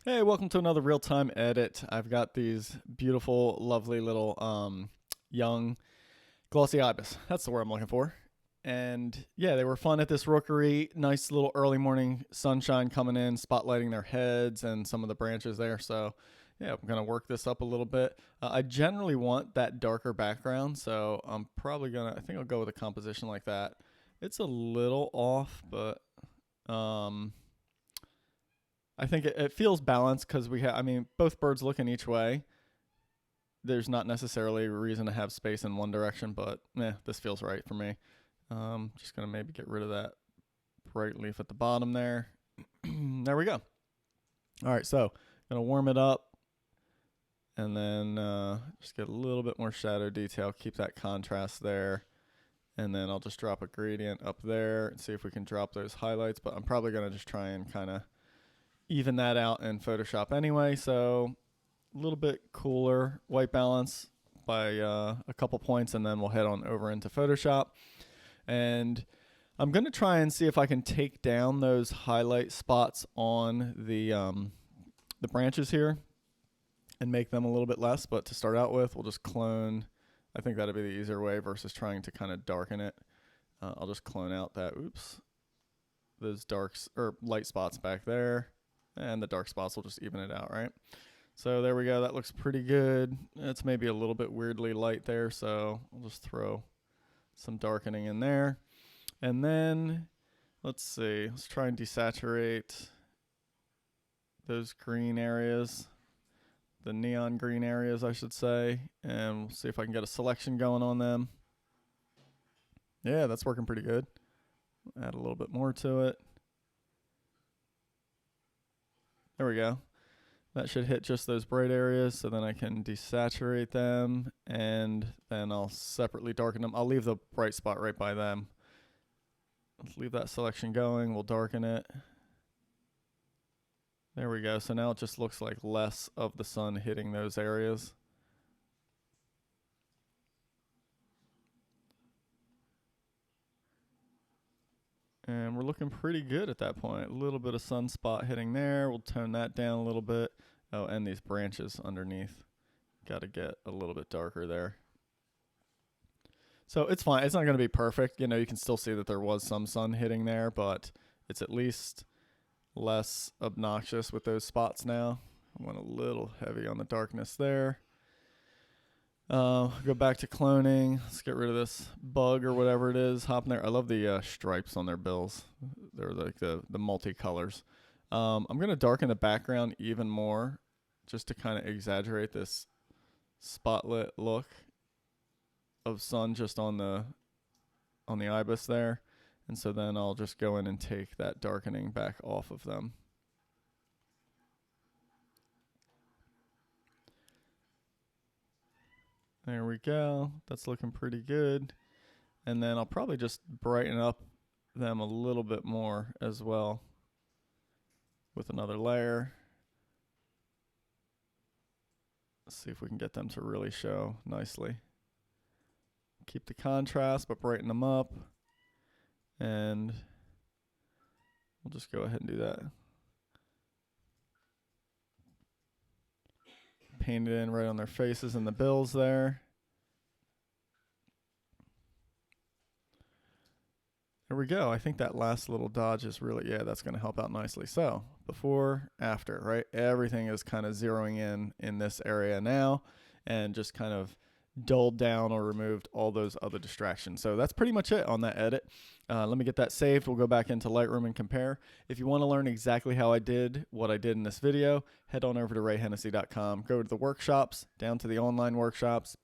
Hey, welcome to another real-time edit. I've got these beautiful, lovely little young glossy ibis. That's the word I'm looking for. And yeah, they were fun at this rookery. Nice little early morning sunshine coming in, spotlighting their heads and some of the branches there. So yeah, I'm gonna work this up a little bit. I generally want that darker background, so I'm probably gonna. I think I'll go with a composition like that. It's a little off, but um, I think it feels balanced because we have. I mean, both birds looking each way. There's not necessarily a reason to have space in one direction, but this feels right for me. Just gonna maybe get rid of that bright leaf at the bottom there. There we go. All right, so gonna warm it up, and then just get a little bit more shadow detail. Keep that contrast there, and then I'll just drop a gradient up there and see if we can drop those highlights. But I'm probably gonna just try and kind of even that out in Photoshop anyway. So a little bit cooler white balance by a couple points, and then we'll head on over into Photoshop. And I'm going to try and see if I can take down those highlight spots on the branches here and make them a little bit less. But to start out with, we'll just clone. I think that'd be the easier way versus trying to kind of darken it. I'll just clone out that, those darks or light spots back there. And the dark spots will just even it out, right? So there we go. That looks pretty good. It's maybe a little bit weirdly light there, so I'll just throw some darkening in there. And then, let's see. Let's try and desaturate those green areas, the neon green areas, I should say. And we'll see if I can get a selection going on them. Yeah, that's working pretty good. Add a little bit more to it. There we go. That should hit just those bright areas, so then I can desaturate them, and then I'll separately darken them. I'll leave the bright spot right by them. Let's leave that selection going. We'll darken it. There we go. So now it just looks like less of the sun hitting those areas. And we're looking pretty good at that point. A little bit of sunspot hitting there. We'll tone that down a little bit. Oh, and these branches underneath. Got to get a little bit darker there. So it's fine. It's not going to be perfect. You know, you can still see that there was some sun hitting there, but it's at least less obnoxious with those spots now. I went a little heavy on the darkness there. Go back to cloning. Let's get rid of this bug or whatever it is hopping there. I love the stripes on their bills. They're like the multicolors. I'm going to darken the background even more just to kind of exaggerate this spotlit look of sun just on the ibis there. And so then I'll just go in and take that darkening back off of them. There we go. That's looking pretty good. And then I'll probably just brighten up them a little bit more as well with another layer. Let's see if we can get them to really show nicely. Keep the contrast, but brighten them up. And we'll just go ahead and do that. Paint it in right on their faces and the bills there. There we go. I think that last little dodge is really, that's going to help out nicely. So before, after, right? Everything is kind of zeroing in this area now and just kind of dulled down or removed all those other distractions. So that's pretty much it on that edit. Let me get that saved. We'll go back into Lightroom and compare. If you want to learn exactly how I did what I did in this video, head on over to rayhennessy.com. Go to the workshops, down to the online workshops,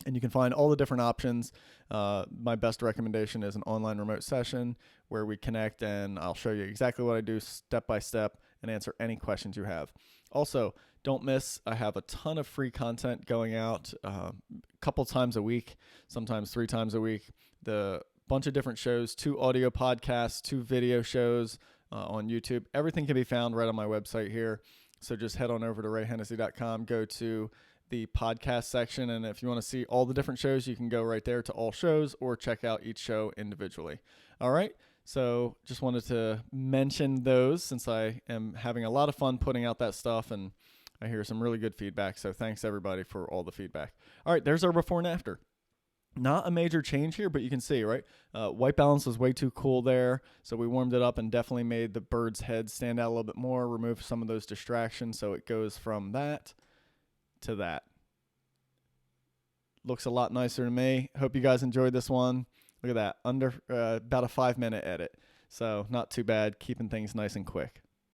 and you can find all the different options. My best recommendation is an online remote session where we connect and I'll show you exactly what I do step by step and answer any questions you have. Also, don't miss, I have a ton of free content going out a couple times a week, sometimes 3 times a week. The bunch of different shows, 2 audio podcasts, 2 video shows on YouTube. Everything can be found right on my website here. So just head on over to rayhennessy.com, go to the podcast section, and if you want to see all the different shows, you can go right there to all shows or check out each show individually. All right. So just wanted to mention those since I am having a lot of fun putting out that stuff, and I hear some really good feedback. So thanks everybody for all the feedback. All right, there's our before and after. Not a major change here, but you can see, right? White balance was way too cool there, so we warmed it up and definitely made the bird's head stand out a little bit more, removed some of those distractions, so it goes from that to that. Looks a lot nicer to me. Hope you guys enjoyed this one. Look at that, under about a 5-minute edit, so not too bad, keeping things nice and quick.